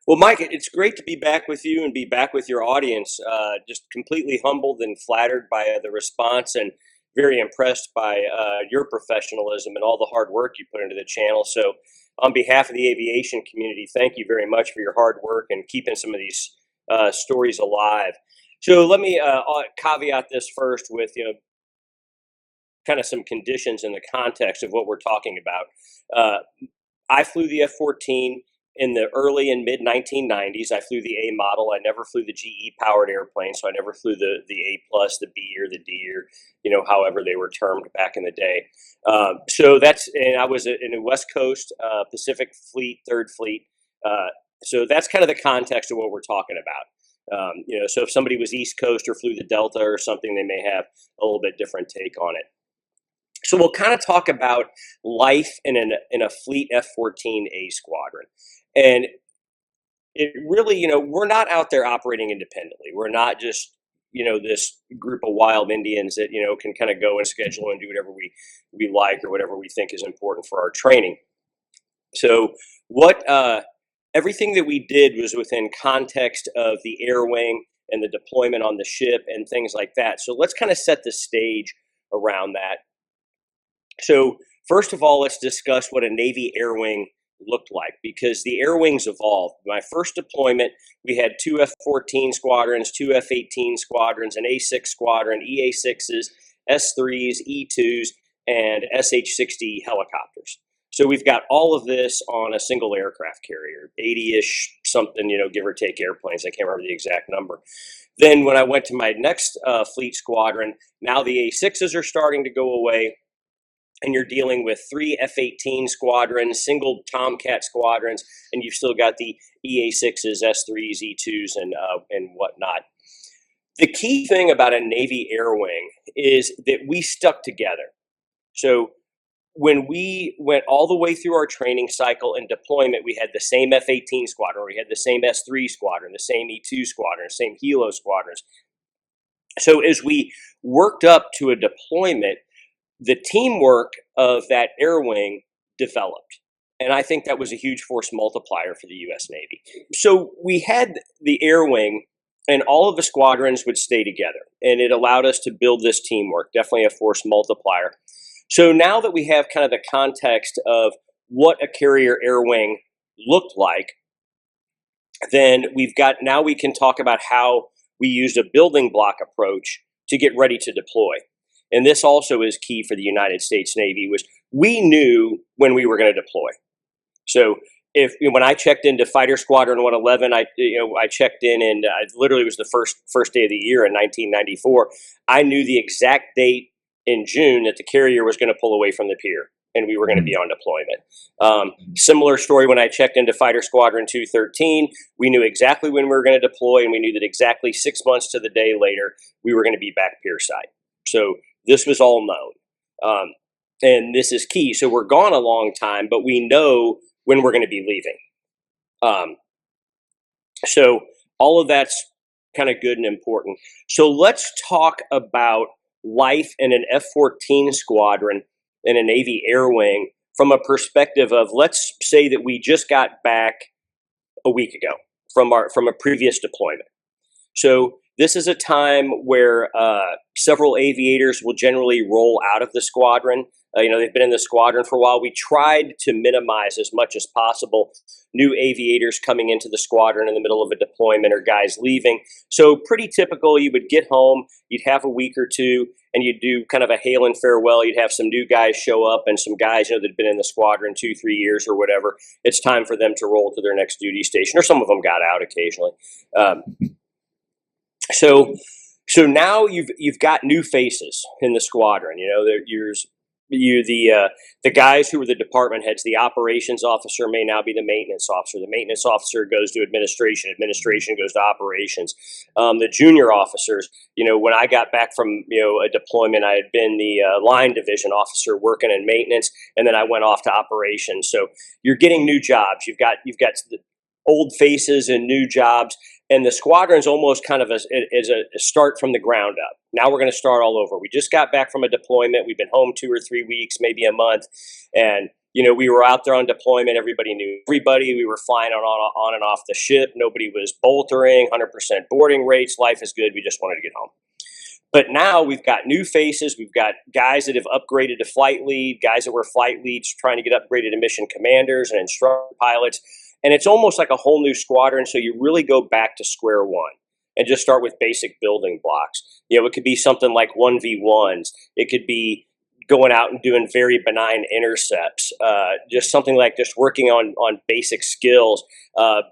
Well, Mike, it's great to be back with you and be back with your audience. Just completely humbled and flattered by the response, and very impressed by your professionalism and all the hard work you put into the channel. So, on behalf of the aviation community, thank you very much for your hard work and keeping some of these stories alive. So, let me caveat this first with kind of some conditions in the context of what we're talking about. Uh, I flew the F-14 in the early and mid 1990s. I flew the A model. I never flew the GE powered airplane, so I never flew the A plus, the B, or the D, or however they were termed back in the day. So that's, and I was in a West Coast Pacific Fleet, Third Fleet. So that's kind of the context of what we're talking about. So if somebody was East Coast or flew the Delta or something, they may have a little bit different take on it. So we'll kind of talk about life in a fleet F-14A squadron. And it really, we're not out there operating independently. We're not just, this group of wild Indians that, can kind of go and schedule and do whatever we like or whatever we think is important for our training. So everything that we did was within context of the air wing and the deployment on the ship and things like that. So let's kind of set the stage around that. So first of all, let's discuss what a Navy air wing looked like, because the air wings evolved. My first deployment, we had two F-14 squadrons, two F-18 squadrons, an A-6 squadron, EA-6s, S-3s, E-2s, and SH-60 helicopters. So we've got all of this on a single aircraft carrier, 80-ish something, give or take airplanes. I can't remember the exact number. Then when I went to my next fleet squadron, now the A-6s are starting to go away, and you're dealing with three F-18 squadrons, single Tomcat squadrons, and you've still got the EA-6s, S-3s, E-2s, and whatnot. The key thing about a Navy air wing is that we stuck together. So when we went all the way through our training cycle and deployment, we had the same F-18 squadron, we had the same S-3 squadron, the same E-2 squadron, the same Helo squadrons. So as we worked up to a deployment, the teamwork of that air wing developed. And I think that was a huge force multiplier for the U.S. Navy. So we had the air wing, and all of the squadrons would stay together. And it allowed us to build this teamwork, definitely a force multiplier. So now that we have kind of the context of what a carrier air wing looked like, then now we can talk about how we used a building block approach to get ready to deploy. And this also is key for the United States Navy, was we knew when we were going to deploy. So when I checked into Fighter Squadron 111, I checked in, and it literally was the first day of the year in 1994. I knew the exact date in June that the carrier was going to pull away from the pier, and we were going to be on deployment. Similar story when I checked into Fighter Squadron 213. We knew exactly when we were going to deploy, and we knew that exactly 6 months to the day later, we were going to be back pierside. So this was all known. And this is key. So we're gone a long time, but we know when we're going to be leaving. So all of that's kind of good and important. So let's talk about life in an F-14 squadron in a Navy air wing from a perspective of, let's say that we just got back a week ago from a previous deployment. So this is a time where several aviators will generally roll out of the squadron. They've been in the squadron for a while. We tried to minimize as much as possible new aviators coming into the squadron in the middle of a deployment or guys leaving. So pretty typical, you would get home, you'd have a week or two, and you'd do kind of a hail and farewell. You'd have some new guys show up and some guys that had been in the squadron 2-3 years or whatever. It's time for them to roll to their next duty station, or some of them got out occasionally. So now you've got new faces in the squadron. The guys who were the department heads. The operations officer may now be the maintenance officer. The maintenance officer goes to administration. Administration goes to operations. The junior officers. When I got back from a deployment, I had been the line division officer working in maintenance, and then I went off to operations. So you're getting new jobs. You've got the old faces and new jobs. And the squadron's almost kind of as a start from the ground up. Now we're going to start all over. We just got back from a deployment. We've been home 2 or 3 weeks, maybe a month. And We were out there on deployment. Everybody knew everybody. We were flying on and off the ship. Nobody was boltering, 100% boarding rates. Life is good. We just wanted to get home. But now we've got new faces. We've got guys that have upgraded to flight lead, guys that were flight leads trying to get upgraded to mission commanders and instructor pilots. And it's almost like a whole new squadron. So you really go back to square one and just start with basic building blocks. It could be something like 1v1s. It could be going out and doing very benign intercepts, just something like just working on basic skills,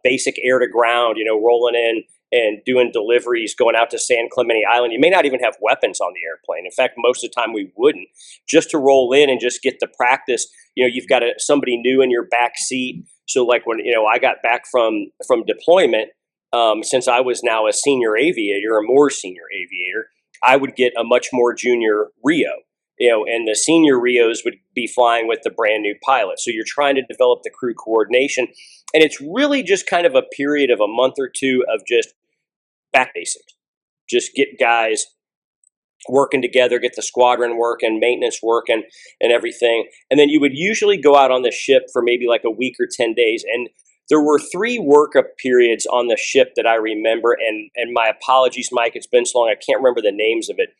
basic air to ground, rolling in and doing deliveries, going out to San Clemente Island. You may not even have weapons on the airplane. In fact, most of the time we wouldn't. Just to roll in and just get the practice. You've got somebody new in your back seat. So like when I got back from deployment, since I was now a senior aviator, a more senior aviator, I would get a much more junior Rio. And the senior Rios would be flying with the brand new pilot. So you're trying to develop the crew coordination. And it's really just kind of a period of a month or two of just back basics. Just get guys working together, get the squadron working, maintenance working, and everything. And then you would usually go out on the ship for maybe like a week or 10 days. And there were 3 workup periods on the ship that I remember. And my apologies, Mike, it's been so long, I can't remember the names of it.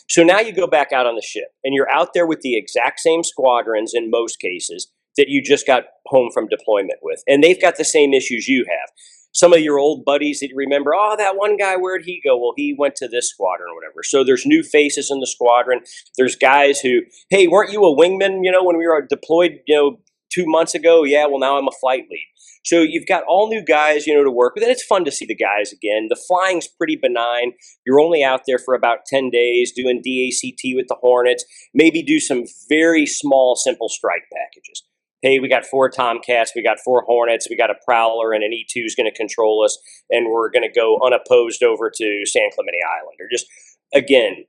So now you go back out on the ship, and you're out there with the exact same squadrons in most cases that you just got home from deployment with. And they've got the same issues you have. Some of your old buddies that you remember, oh, that one guy, where'd he go? Well, he went to this squadron or whatever. So there's new faces in the squadron. There's guys who, hey, weren't you a wingman, when we were deployed, 2 months ago? Yeah, well, now I'm a flight lead. So you've got all new guys, to work with, and it's fun to see the guys again. The flying's pretty benign. You're only out there for about 10 days doing DACT with the Hornets, maybe do some very small, simple strike packages. Hey, we got 4 Tomcats, we got 4 Hornets, we got a Prowler, and an E2 is going to control us, and we're going to go unopposed over to San Clemente Island. Or just, again,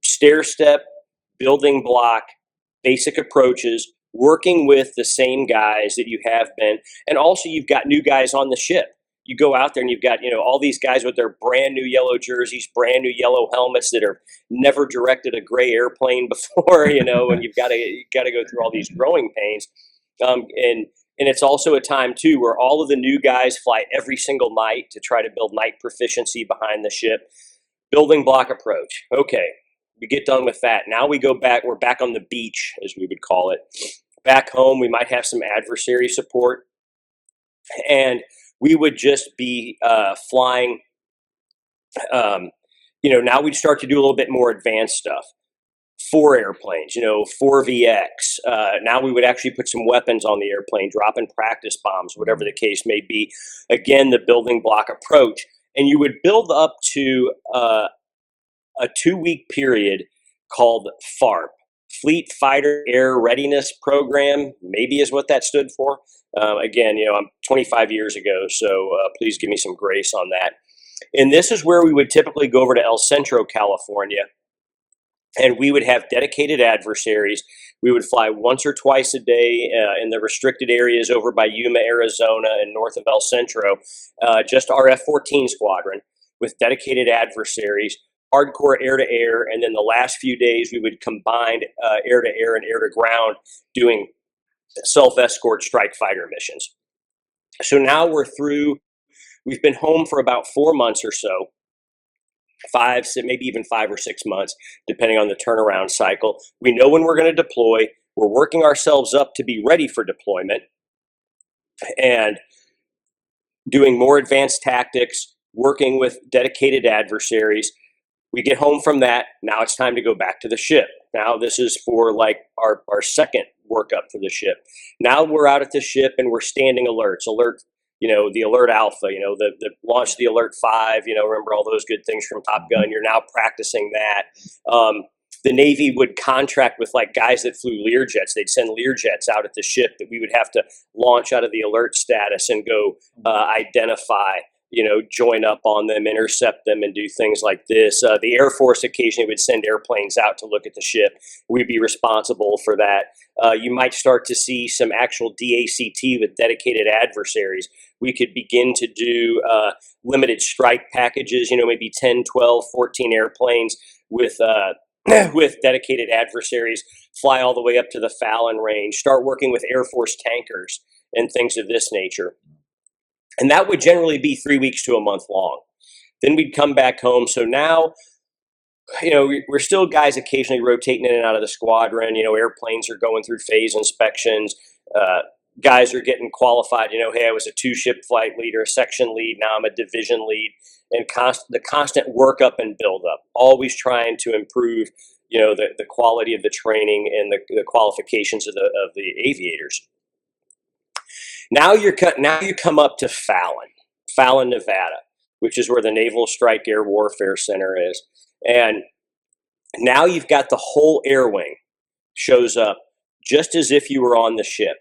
stair step, building block, basic approaches, working with the same guys that you have been. And also you've got new guys on the ship. You go out there and you've got, all these guys with their brand new yellow jerseys, brand new yellow helmets that are never directed a gray airplane before, and you've got to go through all these growing pains. And it's also a time too where all of the new guys fly every single night to try to build night proficiency behind the ship. Building block approach. Okay. We get done with that. Now we go back. We're back on the beach, as we would call it. Back home, we might have some adversary support. And we would just be flying. Now we'd start to do a little bit more advanced stuff. 4 airplanes, 4 VX. Now we would actually put some weapons on the airplane, dropping practice bombs, whatever the case may be. Again, the building block approach. And you would build up to a 2-week period called FARP, Fleet Fighter Air Readiness Program, maybe is what that stood for. Again, I'm 25 years ago, so please give me some grace on that. And this is where we would typically go over to El Centro, California, and we would have dedicated adversaries. We would fly once or twice a day in the restricted areas over by Yuma, Arizona, and north of El Centro, just our F-14 squadron with dedicated adversaries, hardcore air-to-air, and then the last few days we would combine air-to-air and air-to-ground doing self-escort strike fighter missions. So now we're through. We've been home for about 4 months or so, 5, maybe even 5 or 6 months, depending on the turnaround cycle. We know when we're going to deploy. We're working ourselves up to be ready for deployment and doing more advanced tactics, working with dedicated adversaries. We get home from that. Now it's time to go back to the ship. Now this is for like our second workup for the ship. Now we're out at the ship and we're standing alerts. Alert, the Alert Alpha, the launch the Alert 5, remember all those good things from Top Gun. You're now practicing that. The Navy would contract with like guys that flew Learjets. They'd send Learjets out at the ship that we would have to launch out of the alert status and go identify, join up on them, intercept them, and do things like this. The Air Force occasionally would send airplanes out to look at the ship. We'd be responsible for that. You might start to see some actual DACT with dedicated adversaries. We could begin to do limited strike packages, maybe 10, 12, 14 airplanes with with dedicated adversaries, fly all the way up to the Fallon range, start working with Air Force tankers and things of this nature. And that would generally be 3 weeks to a month long. Then we'd come back home. So now, we're still guys occasionally rotating in and out of the squadron. Airplanes are going through phase inspections. Guys are getting qualified. Hey, I was a 2-ship flight leader, a section lead. Now I'm a division lead. And the constant workup and build up, always trying to improve, the quality of the training and the qualifications of the aviators. Now you come up to Fallon, Nevada, which is where the Naval Strike Air Warfare Center is. And now you've got the whole air wing shows up just as if you were on the ship,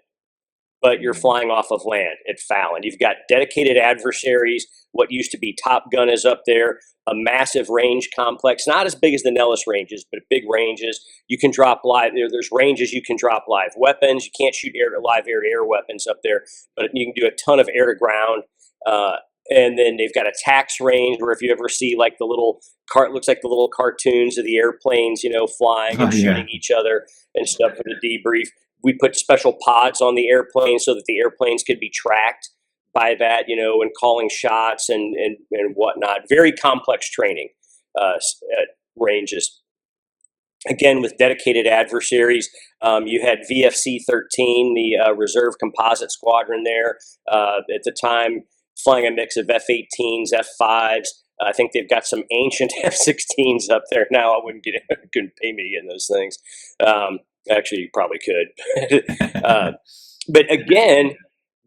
but you're flying off of land at Fallon. You've got dedicated adversaries. What used to be Top Gun is up there, a massive range complex, not as big as the Nellis ranges, but big ranges. You can drop live, there's ranges you can drop live weapons. You can't shoot live air-to-air weapons up there, but you can do a ton of air-to-ground. And then they've got a tax range where if you ever see like the little looks like the little cartoons of the airplanes, flying and shooting each other and stuff for the debrief. We put special pods on the airplane so that the airplanes could be tracked by that, and calling shots and whatnot. Very complex training ranges. Again, with dedicated adversaries, you had VFC-13, the Reserve Composite Squadron there. At the time, flying a mix of F-18s, F-5s. I think they've got some ancient F-16s up there now. I couldn't pay me to get in those things. Actually, you probably could. But again,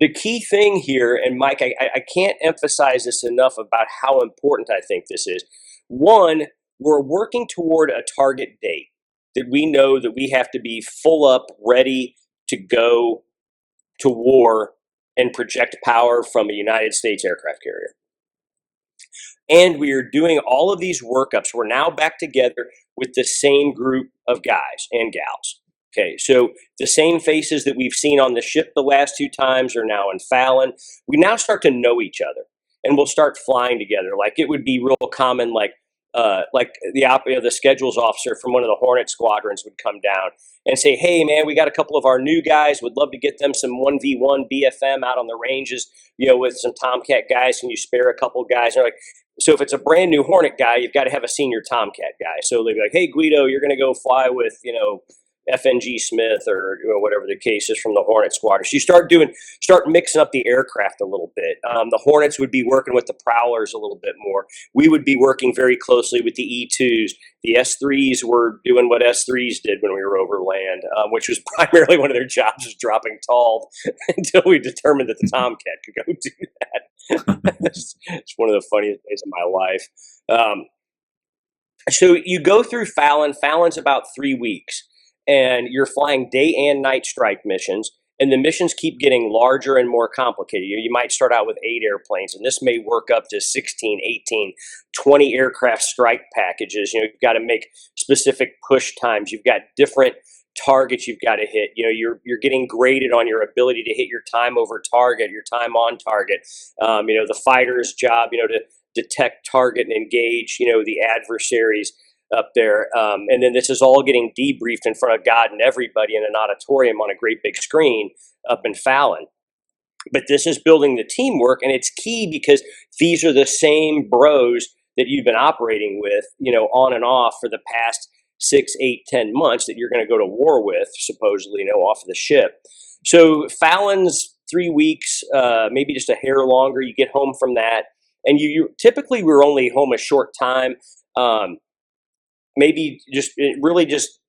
the key thing here, and Mike, I can't emphasize this enough about how important I think this is. One, we're working toward a target date that we know that we have to be full up, ready to go to war and project power from a United States aircraft carrier. And we are doing all of these workups. We're now back together with the same group of guys and gals. Okay, so the same faces that we've seen on the ship the last 2 times are now in Fallon. We now start to know each other, and we'll start flying together. Like it would be real common, like the schedules officer from one of the Hornet squadrons would come down and say, "Hey, man, we got a couple of our new guys. Would love to get them some 1v1 BFM out on the ranges, with some Tomcat guys. Can you spare a couple guys?" And they're like, so if it's a brand new Hornet guy, you've got to have a senior Tomcat guy. So they'd be like, "Hey, Guido, you're going to go fly with, FNG Smith or whatever the case is from the Hornet squadron." So you start mixing up the aircraft a little bit. The Hornets would be working with the Prowlers a little bit more. We would be working very closely with the E2s. The S3s were doing what S3s did when we were over land, which was primarily one of their jobs was dropping tall until we determined that the Tomcat could go do that. It's one of the funniest days of my life. So you go through Fallon. Fallon's about 3 weeks. And you're flying day and night strike missions, and the missions keep getting larger and more complicated. You might start out with 8 airplanes, and this may work up to 16, 18, 20 aircraft strike packages. You've got to make specific push times. You've got different targets you've got to hit. You're getting graded on your ability to hit your time over target, your time on target. The fighter's job, to detect, target, and engage, the adversaries up there. And then this is all getting debriefed in front of God and everybody in an auditorium on a great big screen up in Fallon. But this is building the teamwork, and it's key because these are the same bros that you've been operating with, on and off for the past 6, 8, 10 months that you're going to go to war with, supposedly, off of the ship. So Fallon's 3 weeks, maybe just a hair longer. You get home from that, and you typically we're only home a short time. Maybe just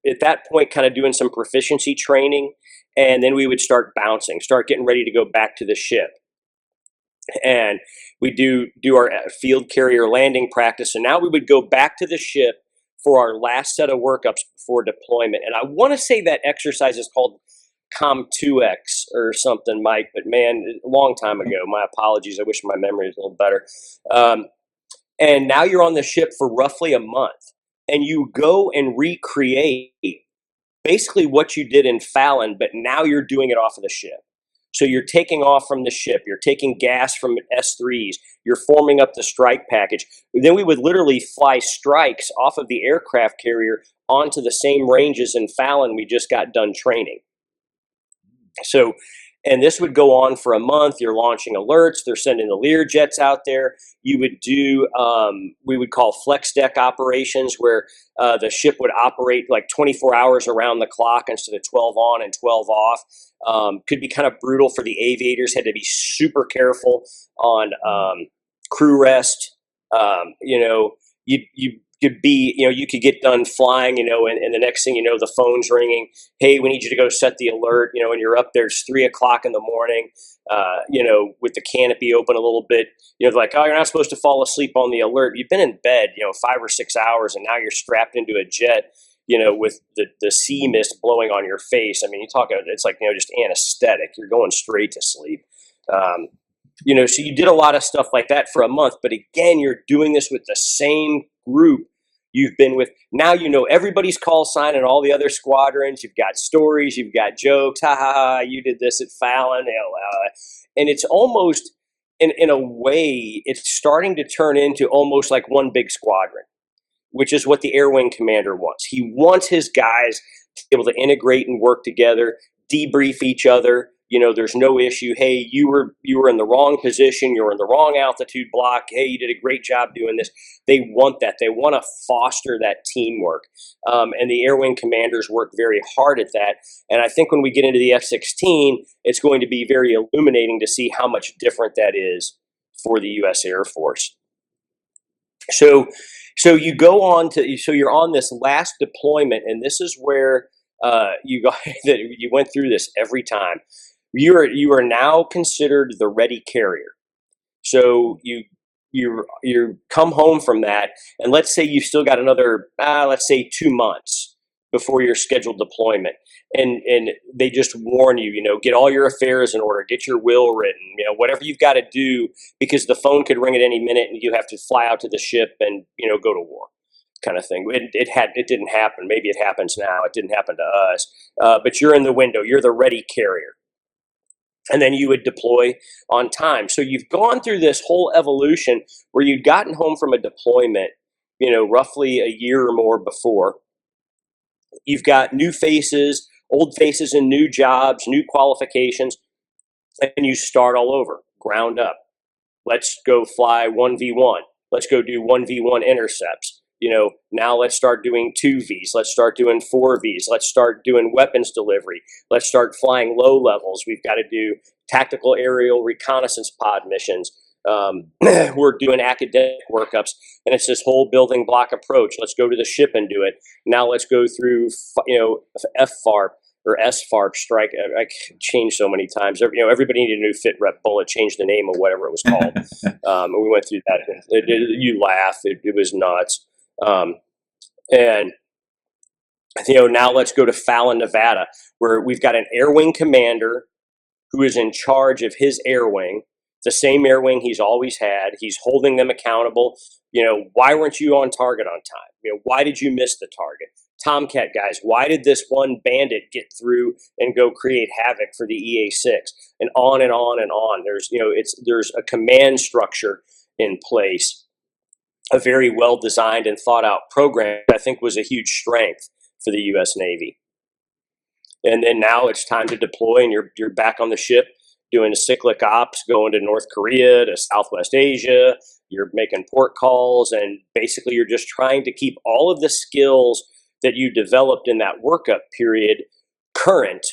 at that point kind of doing some proficiency training, and then we would start bouncing, start getting ready to go back to the ship. And we do our field carrier landing practice, and now we would go back to the ship for our last set of workups before deployment. And I want to say that exercise is called Com2X or something, Mike, but man, a long time ago. My apologies. I wish my memory was a little better. And now you're on the ship for roughly a month. And you go and recreate basically what you did in Fallon, but now you're doing it off of the ship. So you're taking off from the ship. You're taking gas from S3s. You're forming up the strike package. Then we would literally fly strikes off of the aircraft carrier onto the same ranges in Fallon we just got done training. So, and this would go on for a month. You're launching alerts. They're sending the Lear jets out there. You would do, we would call flex deck operations, where the ship would operate like 24 hours around the clock instead of 12 on and 12 off. Could be kind of brutal for the aviators. Had to be super careful on crew rest. You could be, you could get done flying, and the next thing you know, the phone's ringing. Hey, we need you to go set the alert, and you're up there. It's 3:00 in the morning, with the canopy open a little bit. Like, oh, you're not supposed to fall asleep on the alert. You've been in bed, 5 or 6 hours, and now you're strapped into a jet, with the sea mist blowing on your face. I mean, it's like, just anesthetic. You're going straight to sleep. So you did a lot of stuff like that for a month, but again, you're doing this with the same group you've been with. Now everybody's call sign and all the other squadrons. You've got stories, you've got jokes. Ha ha ha! You did this at Fallon, and it's almost, in a way, it's starting to turn into almost like one big squadron, which is what the airwing commander wants. He wants his guys to be able to integrate and work together, debrief each other. There's no issue. Hey, you were in the wrong position. You're in the wrong altitude block. Hey, you did a great job doing this. They want that. They want to foster that teamwork. And the airwing commanders work very hard at that. And I think when we get into the F-16, it's going to be very illuminating to see how much different that is for the U.S. Air Force. So you go on so you're on this last deployment, and this is where you went through this every time. You are now considered the ready carrier. So you come home from that, and let's say you've still got another, let's say 2 months before your scheduled deployment, and they just warn you, get all your affairs in order, get your will written, whatever you've got to do, because the phone could ring at any minute, and you have to fly out to the ship and go to war, kind of thing. It didn't happen. Maybe it happens now. It didn't happen to us, but you're in the window. You're the ready carrier. And then you would deploy on time. So you've gone through this whole evolution where you'd gotten home from a deployment, roughly a year or more before. You've got new faces, old faces in new jobs, new qualifications, and you start all over, ground up. Let's go fly 1v1. Let's go do 1v1 intercepts. Now let's start doing 2Vs. Let's start doing 4Vs. Let's start doing weapons delivery. Let's start flying low levels. We've got to do tactical aerial reconnaissance pod missions. We're doing academic workups, and it's this whole building block approach. Let's go to the ship and do it. Now let's go through, FFARP or SFARP strike. I changed so many times. Everybody needed a new fit rep bullet, changed the name of whatever it was called. And we went through that. You laugh. It was nuts. And now let's go to Fallon, Nevada, where we've got an air wing commander who is in charge of his air wing, the same air wing he's always had. He's holding them accountable. Why weren't you on target on time? Why did you miss the target? Tomcat guys, why did this one bandit get through and go create havoc for the EA-6? And on and on and on. There's a command structure in place. A very well-designed and thought-out program, I think, was a huge strength for the U.S. Navy. And then now it's time to deploy, and you're back on the ship doing cyclic ops, going to North Korea, to Southwest Asia. You're making port calls, and basically you're just trying to keep all of the skills that you developed in that workup period current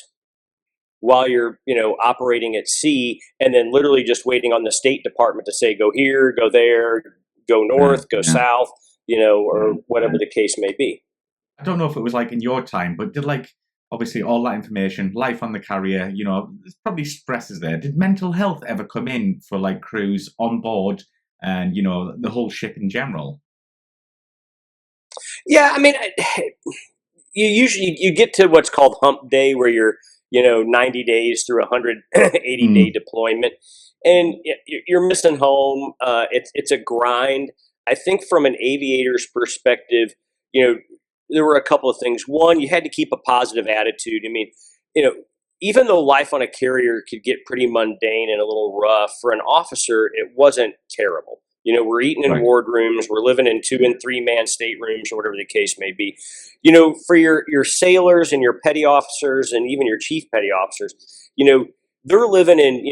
while you're operating at sea, and then literally just waiting on the State Department to say, go here, go there, go north, go south, or whatever the case may be. I don't know if it was like in your time, but did obviously all that information, life on the carrier, there's probably stresses there. Did mental health ever come in for crews on board and, the whole ship in general? Yeah, I mean, you get to what's called hump day, where you're, 90 days through a 180-day deployment, and you're missing home. It's a grind. I think from an aviator's perspective, there were a couple of things. One, you had to keep a positive attitude. I mean, even though life on a carrier could get pretty mundane and a little rough, for an officer, it wasn't terrible. We're eating in Right. wardrooms, we're living in 2 and 3 man staterooms or whatever the case may be. For your sailors and your petty officers and even your chief petty officers, they're living in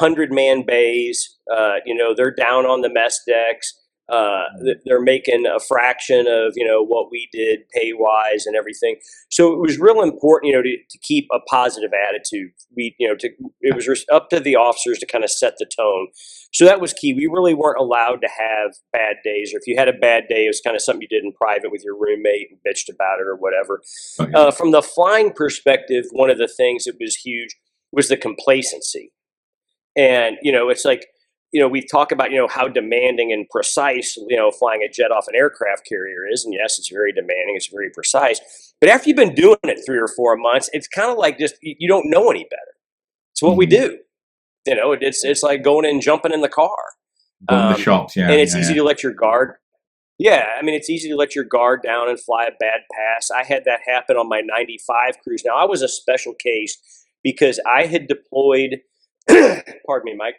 100-man bays. They're down on the mess decks. They're making a fraction of what we did pay wise and everything. So it was real important, to keep a positive attitude. It was up to the officers to kind of set the tone. So that was key. We really weren't allowed to have bad days, or if you had a bad day, it was kind of something you did in private with your roommate and bitched about it or whatever. Okay. From the flying perspective, one of the things that was huge was the complacency. And, it's like, we talk about, how demanding and precise, flying a jet off an aircraft carrier is. And yes, it's very demanding. It's very precise. But after you've been doing it 3 or 4 months, it's kind of like just, you don't know any better. It's what we do. It's like going in and jumping in the car. Going to the shops, yeah. And it's easy to let your guard. Yeah, I mean, it's easy to let your guard down and fly a bad pass. I had that happen on my 95 cruise. Now, I was a special case because I had deployed, pardon me, Mike,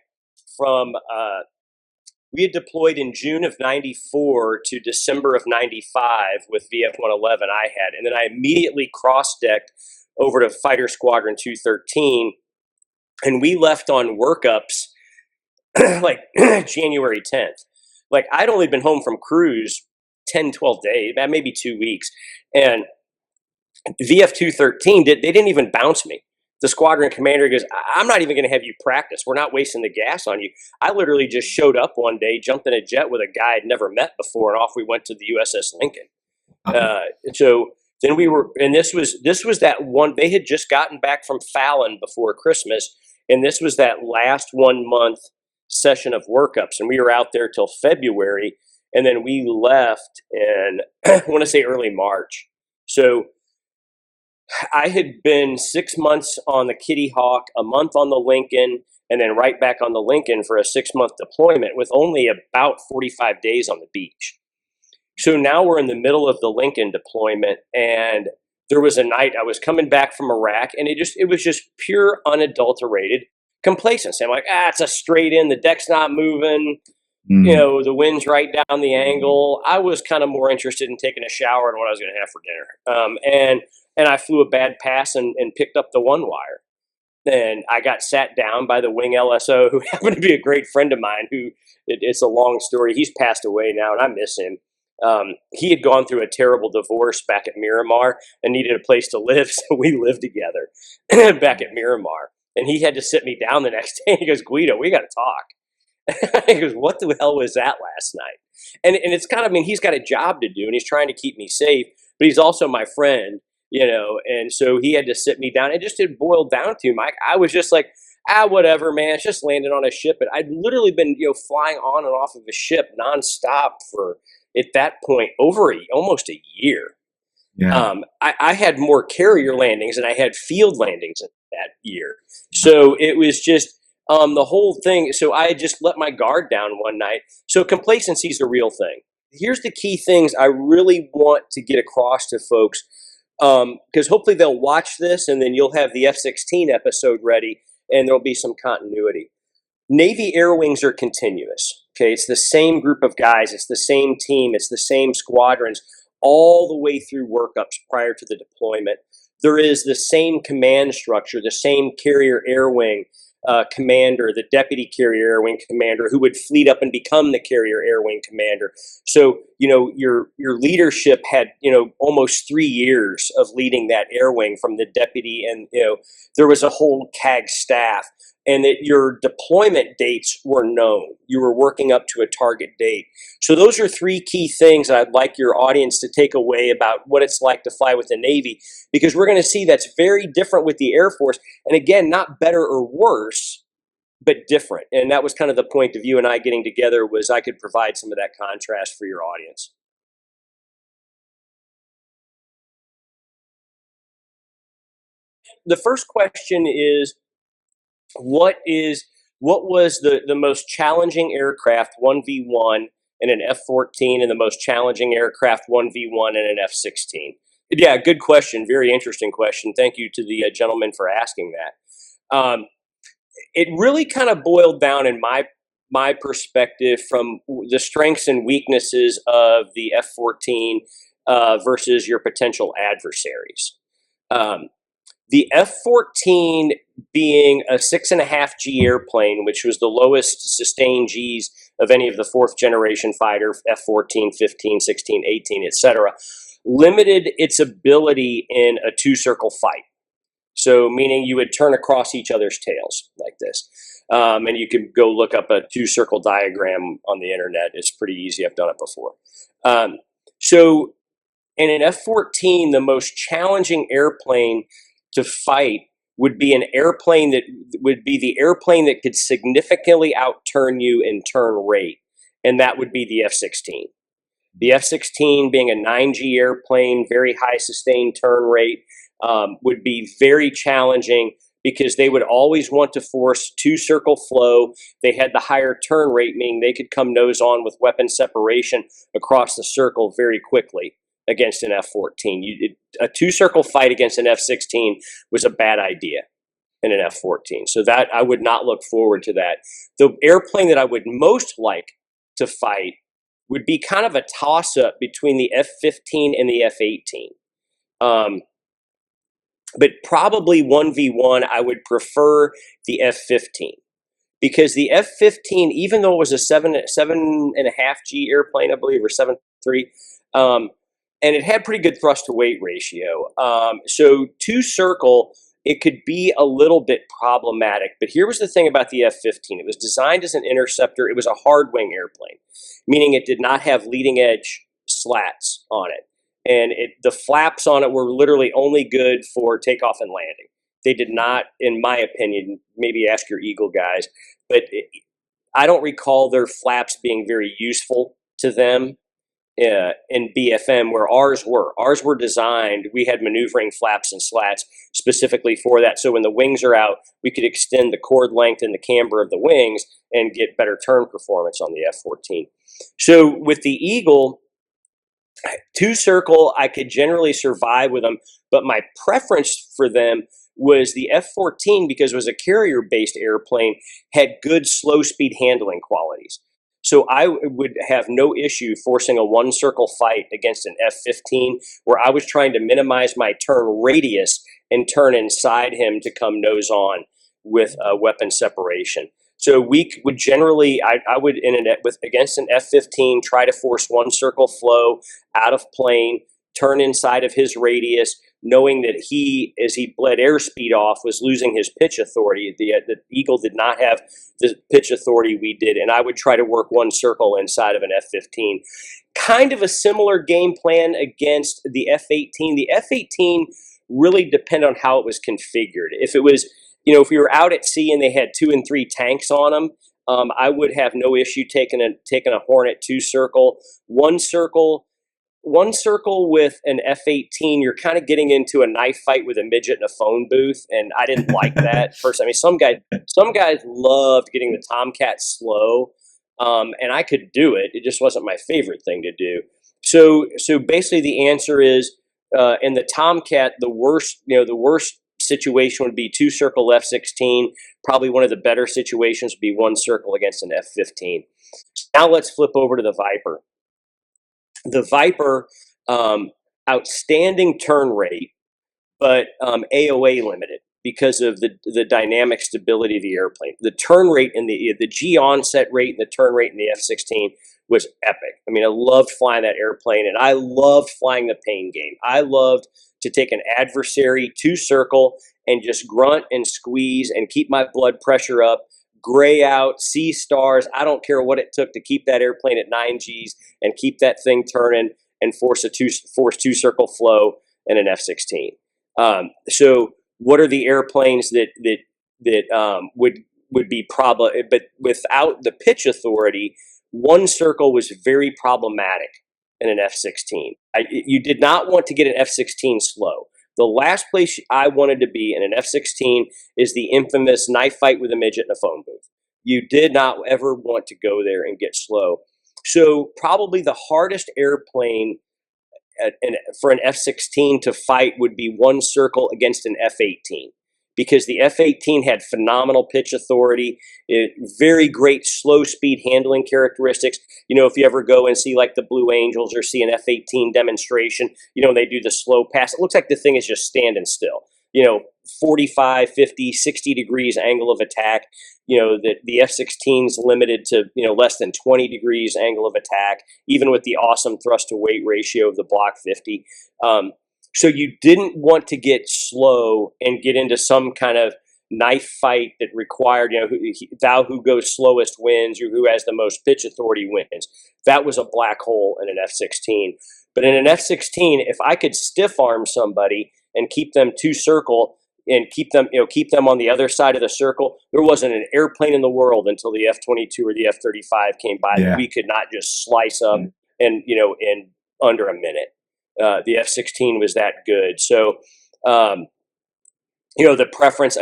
we had deployed in June of 94 to December of 95 with VF-111 I had. And then I immediately cross-decked over to Fighter Squadron 213. And we left on workups like January 10th. Like, I'd only been home from cruise 10, 12 days, maybe 2 weeks. And VF-213, they didn't even bounce me. The squadron commander goes, I'm not even going to have you practice. We're not wasting the gas on you. I literally just showed up one day, jumped in a jet with a guy I'd never met before, and off we went to the USS Lincoln. So then this was that one, they had just gotten back from Fallon before Christmas, and this was that last 1 month session of workups, and we were out there till February, and then we left in, I want to say early March. So I had been 6 months on the Kitty Hawk, a month on the Lincoln, and then right back on the Lincoln for a 6-month deployment with only about 45 days on the beach. So now we're in the middle of the Lincoln deployment, and there was a night I was coming back from Iraq, and it was just pure unadulterated complacency. I'm like, it's a straight in, the deck's not moving, the wind's right down the angle. I was kind of more interested in taking a shower and what I was going to have for dinner. And I flew a bad pass and picked up the one wire. And I got sat down by the wing LSO, who happened to be a great friend of mine, it's a long story. He's passed away now, and I miss him. He had gone through a terrible divorce back at Miramar and needed a place to live, so we lived together back at Miramar. And he had to sit me down the next day. He goes, Guido, we got to talk. He goes, what the hell was that last night? And it's kind of, he's got a job to do, and he's trying to keep me safe, but he's also my friend, and so he had to sit me down. It just didn't boil down to, Mike. I was just like, whatever, man. It's just landed on a ship. And I'd literally been, flying on and off of a ship nonstop for, at that point, over almost a year. Yeah. I had more carrier landings than I had field landings that year. So it was just the whole thing. So I just let my guard down one night. So complacency is a real thing. Here's the key things I really want to get across to folks, because hopefully they'll watch this and then you'll have the F-16 episode ready and there'll be some continuity. Navy air wings are continuous. Okay, it's the same group of guys. It's the same team. It's the same squadrons all the way through workups prior to the deployment. There is the same command structure, the same carrier air wing commander, the deputy carrier air wing commander, who would fleet up and become the carrier air wing commander. So, your leadership had, almost 3 years of leading that air wing from the deputy, and, there was a whole CAG staff, and that your deployment dates were known. You were working up to a target date. So those are 3 key things I'd like your audience to take away about what it's like to fly with the Navy, because we're going to see that's very different with the Air Force. And again, not better or worse, but different. And that was kind of the point of you and I getting together, was I could provide some of that contrast for your audience. The first question is, what was the most challenging aircraft 1v1 in an F-14, and the most challenging aircraft 1v1 in an F-16? Yeah, good question. Very interesting question. Thank you to the gentleman for asking that. It really kind of boiled down, in my my perspective from the strengths and weaknesses of the F-14 versus your potential adversaries. Um, the F-14 being a 6.5G airplane, which was the lowest sustained Gs of any of the fourth generation fighter, F-14, 15, 16, 18, etc., limited its ability in a two-circle fight. So meaning you would turn across each other's tails like this. And you can go look up a two-circle diagram on the internet. It's pretty easy. I've done it before. So in an F-14, the most challenging airplane to fight would be an airplane that would be the airplane that could significantly outturn you in turn rate, and that would be the F-16. The F-16 being a 9G airplane, very high sustained turn rate, would be very challenging because they would always want to force two-circle flow. They had the higher turn rate, meaning they could come nose on with weapon separation across the circle very quickly against an F-14. A two-circle fight against an F-16 was a bad idea in an F-14. So that I would not look forward to that. The airplane that I would most like to fight would be kind of a toss-up between the F-15 and the F-18. But probably 1v1, I would prefer the F-15. Because the F-15, even though it was a 7.5G airplane, I believe, or 7.3, and it had pretty good thrust to weight ratio. So two circle, it could be a little bit problematic. But here was the thing about the F-15. It was designed as an interceptor. It was a hard wing airplane, meaning it did not have leading edge slats on it. And the flaps on it were literally only good for takeoff and landing. They did not, in my opinion, maybe ask your Eagle guys, but I don't recall their flaps being very useful to them in BFM, where ours were. Ours were designed, we had maneuvering flaps and slats specifically for that. So when the wings are out, we could extend the chord length and the camber of the wings and get better turn performance on the F-14. So with the Eagle, two circle, I could generally survive with them, but my preference for them was the F-14 because it was a carrier-based airplane, had good slow speed handling qualities. So I would have no issue forcing a one-circle fight against an F-15 where I was trying to minimize my turn radius and turn inside him to come nose on with weapon separation. So we would generally, I would against an F-15 try to force one circle flow out of plane, turn inside of his radius, knowing that he, as he bled airspeed off, was losing his pitch authority. The Eagle did not have the pitch authority we did, and I would try to work one circle inside of an F-15. Kind of a similar game plan against the F-18. The F-18 really depended on how it was configured. If it was, if we were out at sea and they had 2 and 3 tanks on them, I would have no issue taking a Hornet two circle. One circle with an F-18, you're kind of getting into a knife fight with a midget in a phone booth, and I didn't like that. First, I mean, some guys loved getting the Tomcat slow, and I could do it. It just wasn't my favorite thing to do. So basically, the answer is in the Tomcat, the worst situation would be two circle F-16. Probably one of the better situations would be one circle against an F-15. Now let's flip over to the Viper. The Viper, outstanding turn rate, but AOA limited because of the dynamic stability of the airplane. The turn rate and the G onset rate and the turn rate in the F-16 was epic. I mean, I loved flying that airplane, and I loved flying the pain game. I loved to take an adversary two circle and just grunt and squeeze and keep my blood pressure up, gray out, see stars. I don't care what it took to keep that airplane at 9 Gs and keep that thing turning and force two circle flow in an F-16. So what are the airplanes that would be but without the pitch authority, one circle was very problematic in an F-16. You did not want to get an F-16 slow. The last place I wanted to be in an F-16 is the infamous knife fight with a midget in a phone booth. You did not ever want to go there and get slow. So probably the hardest airplane for an F-16 to fight would be one circle against an F-18, because the F-18 had phenomenal pitch authority, very great slow speed handling characteristics. If you ever go and see like the Blue Angels or see an F-18 demonstration, they do the slow pass. It looks like the thing is just standing still. 45, 50, 60 degrees angle of attack. The F-16's limited to, less than 20 degrees angle of attack, even with the awesome thrust to weight ratio of the Block 50. So you didn't want to get slow and get into some kind of knife fight that required, who goes slowest wins, or who has the most pitch authority wins. That was a black hole in an F-16. But in an F-16, if I could stiff arm somebody and keep them to circle and keep them on the other side of the circle, there wasn't an airplane in the world until the F-22 or the F-35 came by that we could not just slice up in under a minute. The F-16 was that good. So, the preference,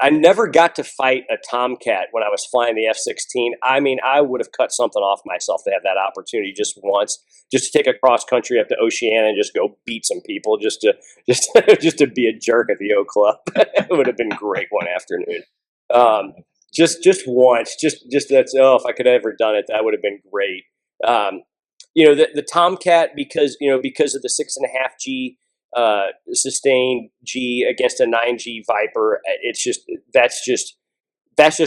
I never got to fight a Tomcat when I was flying the F-16. I would have cut something off myself to have that opportunity just once, just to take a cross country up to Oceana and just go beat some people, just to be a jerk at the O Club. It would have been great one afternoon. Just once, that's, if I could have ever done it, that would have been great. The Tomcat, because of the 6.5 G sustained G against a 9G Viper, that's just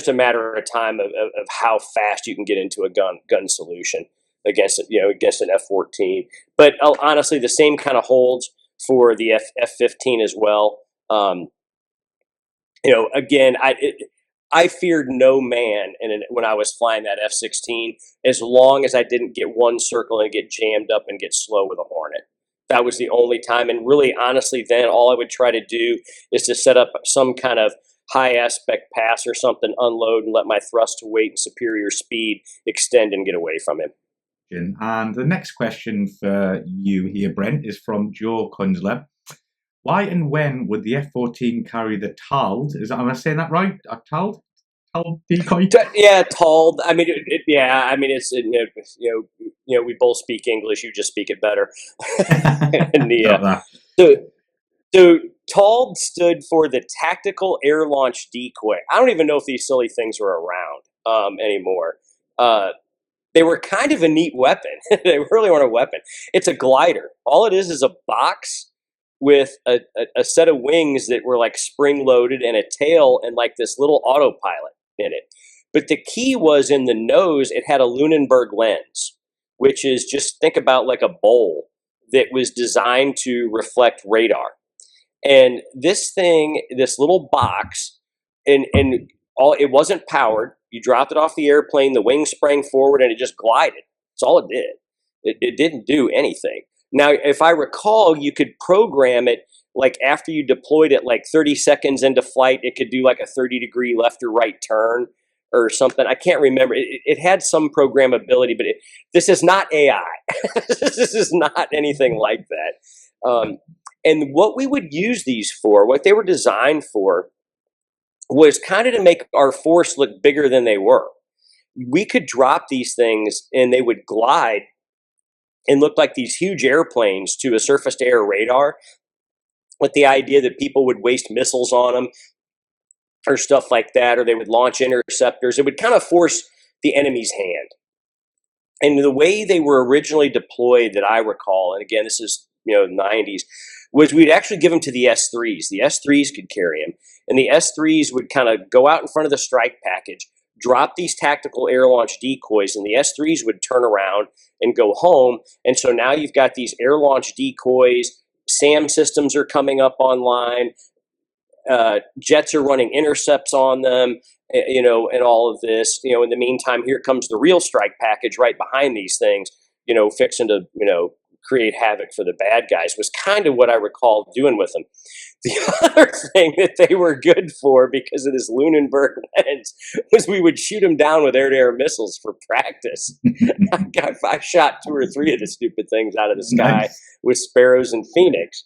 a matter of time of how fast you can get into a gun solution against an F-14. But honestly, the same kind of holds for the F-15 as well. Again, I feared no man when I was flying that F-16, as long as I didn't get one circle and get jammed up and get slow with a Hornet. That was the only time. And really, honestly, then all I would try to do is to set up some kind of high aspect pass or something, unload, and let my thrust to weight and superior speed extend and get away from him. And the next question for you here, Brent, is from Joe Kunzler. Why and when would the F-14 carry the TALD? Am I saying that right? TALD? TALD decoy? Yeah, TALD. It's we both speak English. You just speak it better. So TALD stood for the Tactical Air Launch Decoy. I don't even know if these silly things are around anymore. They were kind of a neat weapon. They really weren't a weapon. It's a glider. All it is a box with a set of wings that were like spring loaded and a tail and like this little autopilot in it. But the key was in the nose, it had a Lunenburg lens, which is, just think about like a bowl that was designed to reflect radar. And this thing, this little box, it wasn't powered. You dropped it off the airplane, the wings sprang forward, and it just glided. That's all it did. It didn't do anything. Now, if I recall, you could program it, like after you deployed it, like 30 seconds into flight, it could do like a 30-degree left or right turn or something. I can't remember. It had some programmability, but this is not AI. This is not anything like that. And what we would use these for, what they were designed for, was kind of to make our force look bigger than they were. We could drop these things and they would glide and look like these huge airplanes to a surface-to-air radar, with the idea that people would waste missiles on them or stuff like that, or they would launch interceptors. It would kind of force the enemy's hand. And the way they were originally deployed, that I recall, and again, this is 90s, was we'd actually give them to the S3s. The S3s could carry them, and the S3s would kind of go out in front of the strike package, drop these tactical air launch decoys, and the S3s would turn around and go home. And so now you've got these air launch decoys. SAM systems are coming up online. Jets are running intercepts on them, and all of this. In the meantime, here comes the real strike package right behind these things, fixing to, create havoc for the bad guys, was kind of what I recall doing with them. The other thing that they were good for, because of this Lunenburg lens, was we would shoot them down with air-to-air missiles for practice. I shot 2 or 3 of the stupid things out of the sky with Sparrows and Phoenix.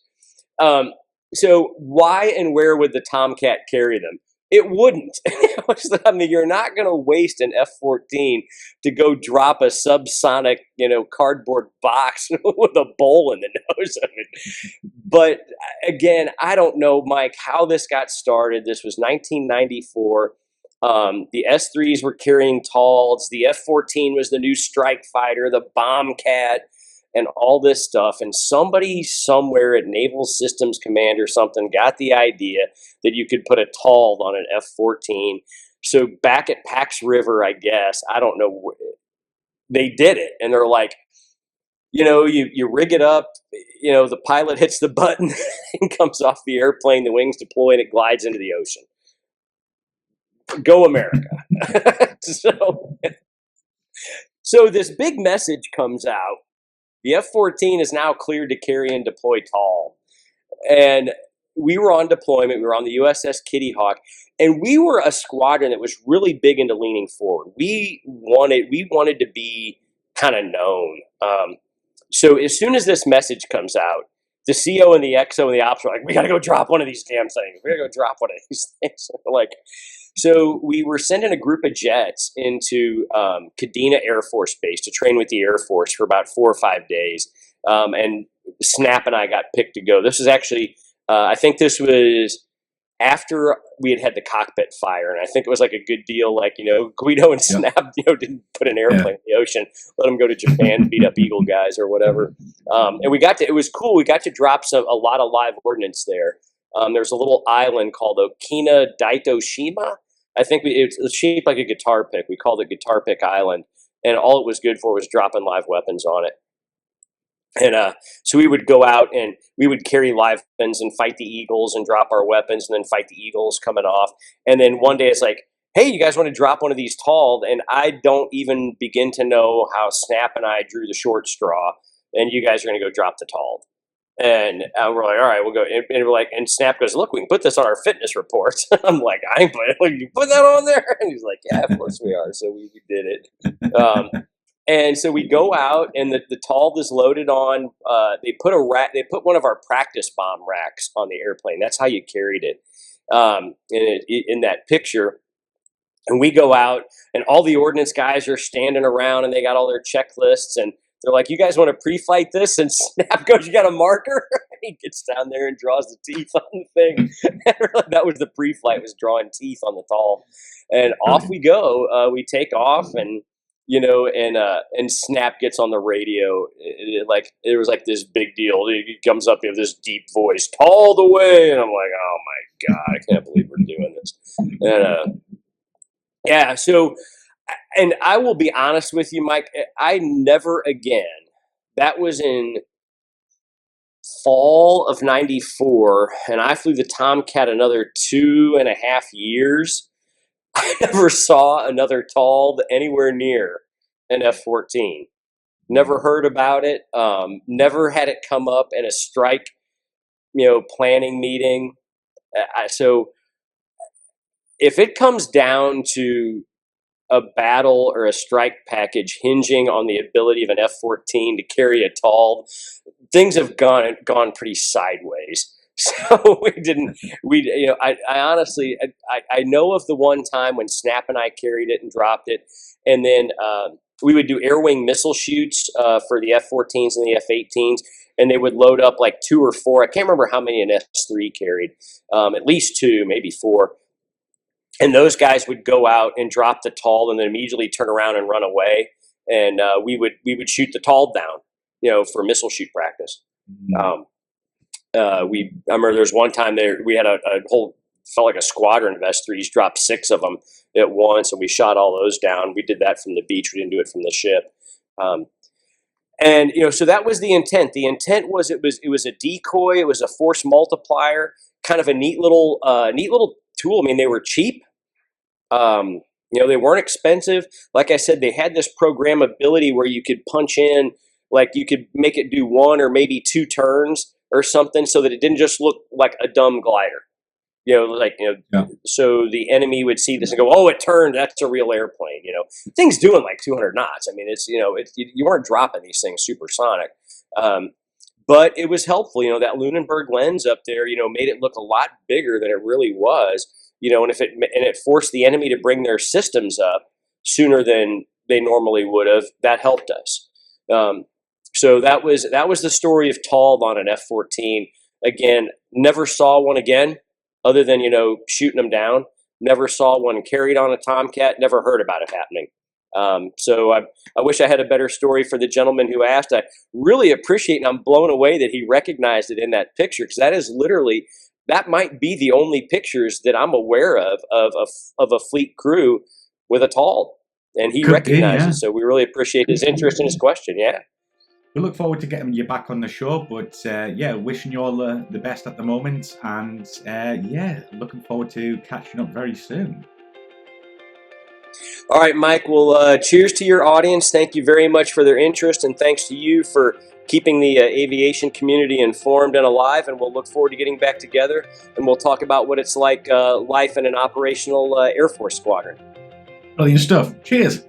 So why and where would the Tomcat carry them? It wouldn't. I mean, you're not going to waste an F-14 to go drop a subsonic, cardboard box with a bowl in the nose of it. But again, I don't know, Mike, how this got started. This was 1994. The S-3s were carrying TALDs. The F-14 was the new strike fighter, the Bombcat, and all this stuff. And somebody somewhere at Naval Systems Command or something got the idea that you could put a TALD on an F-14. So back at Pax River, I guess, I don't know, they did it. And they're like, you rig it up, the pilot hits the button and comes off the airplane, the wings deploy, and it glides into the ocean. Go America. So this big message comes out. The F-14 is now cleared to carry and deploy TAL. And we were on deployment. We were on the USS Kitty Hawk. And we were a squadron that was really big into leaning forward. We wanted to be kind of known. So as soon as this message comes out, the CO and the XO and the ops are like, we got to go drop one of these damn things. We got to go drop one of these things. So we were sending a group of jets into Kadena Air Force Base to train with the Air Force for about 4 or 5 days. And Snap and I got picked to go. This is actually, I think this was after we had the cockpit fire. And I think it was like a good deal. Like, Guido and Snap, didn't put an airplane in the ocean, let them go to Japan, beat up Eagle guys or whatever. And it was cool. We got to drop a lot of live ordnance there. There's a little island called Okina Daitoshima. I think it was shaped like a guitar pick. We called it Guitar Pick Island. And all it was good for was dropping live weapons on it. And so we would go out and we would carry live weapons and fight the Eagles and drop our weapons and then fight the Eagles coming off. And then one day it's like, hey, you guys want to drop one of these TALD? And I don't even begin to know how Snap and I drew the short straw. And you guys are going to go drop the TALD. And we're like, all right, we'll go. And we're like, and Snap goes, look, we can put this on our fitness reports. I'm like, I ain't putting it. You put that on there? And he's like, yeah, of course we are. So we did it. And so we go out, and the TALD is loaded on. They put one of our practice bomb racks on the airplane. That's how you carried it. In that picture. And we go out, and all the ordnance guys are standing around, and they got all their checklists, and they're like, you guys want to pre-flight this? And Snap goes, you got a marker? And he gets down there and draws the teeth on the thing. And that was the pre-flight, was drawing teeth on the TAL. And off we go. We take off, and Snap gets on the radio. It was like this big deal. He comes up with this deep voice, all the way. And I'm like, oh my God, I can't believe we're doing this. And yeah, so, and I will be honest with you, Mike, I never again, that was in fall of 94, and I flew the Tomcat another 2.5 years. I never saw another TALD anywhere near an F-14. Never heard about it. Never had it come up in a strike, planning meeting. So if it comes down to a battle or a strike package hinging on the ability of an F-14 to carry a TALD, things have gone pretty sideways. So I honestly, I know of the one time when Snap and I carried it and dropped it. And then we would do airwing missile shoots for the F-14s and the F-18s. And they would load up like 2 or 4. I can't remember how many an S-3 carried. At least 2, maybe 4. And those guys would go out and drop the TALD and then immediately turn around and run away. And we would shoot the TALD down, for missile shoot practice. Mm-hmm. I remember there's one time there we had a whole, felt like a squadron of S-3s, dropped 6 of them at once, and we shot all those down. We did that from the beach. We didn't do it from the ship. So that was the intent. The intent was it was a decoy. It was a force multiplier, kind of a neat little tool. I mean, they were cheap. They weren't expensive. Like I said, they had this programmability where you could punch in, like you could make it do 1 or maybe 2 turns or something, so that it didn't just look like a dumb glider. Yeah. So the enemy would see this and go, oh, it turned. That's a real airplane. Things doing like 200 knots. I mean, you weren't dropping these things supersonic. But it was helpful. That Lunenburg lens up there, made it look a lot bigger than it really was. and it forced the enemy to bring their systems up sooner than they normally would have, that helped us. So that was the story of Tall on an F-14. Again, never saw one again, other than shooting them down. Never saw one carried on a Tomcat. Never heard about it happening. So I wish I had a better story for the gentleman who asked. I really appreciate, and I'm blown away that he recognized it in that picture, because that might be the only pictures that I'm aware of a fleet crew with a Tall, and he Could be, recognizes yeah. it. So we really appreciate his interest in his question. Yeah. We look forward to getting you back on the show, but yeah, wishing you all the best at the moment, and yeah, looking forward to catching up very soon. All right, Mike. Well, cheers to your audience. Thank you very much for their interest, and thanks to you for keeping the aviation community informed and alive. And we'll look forward to getting back together, and we'll talk about what it's like life in an operational Air Force squadron. Brilliant stuff. Cheers.